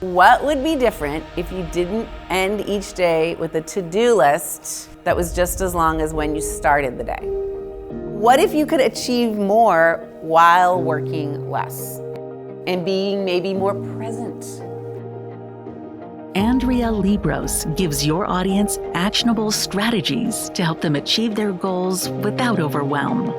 What would be different if you didn't end each day with a to-do list that was just as long as when you started the day? What if you could achieve more while working less and being maybe more present? Andrea Liebross gives your audience actionable strategies to help them achieve their goals without overwhelm.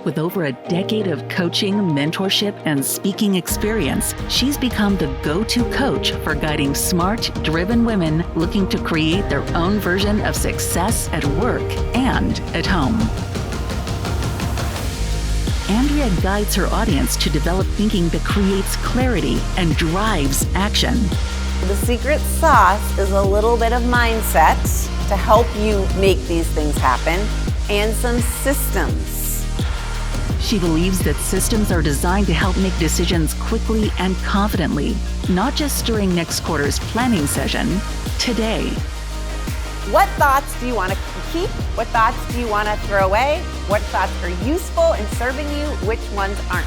With over a decade of coaching, mentorship, and speaking experience, she's become the go-to coach for guiding smart, driven women looking to create their own version of success at work and at home. Andrea guides her audience to develop thinking that creates clarity and drives action. The secret sauce is a little bit of mindset to help you make these things happen and some systems. She believes that systems are designed to help make decisions quickly and confidently, not just during next quarter's planning session, today. What thoughts do you want to keep? What thoughts do you want to throw away? What thoughts are useful and serving you? Which ones aren't?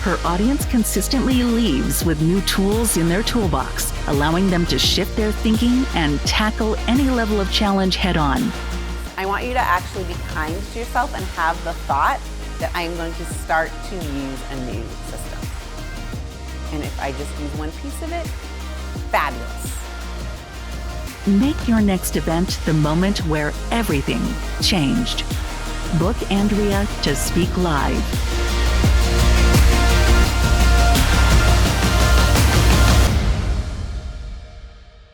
Her audience consistently leaves with new tools in their toolbox, allowing them to shift their thinking and tackle any level of challenge head-on. I want you to actually be kind to yourself and have the thought that I'm going to start to use a new system. And if I just use one piece of it, fabulous. Make your next event the moment where everything changed. Book Andrea to speak live.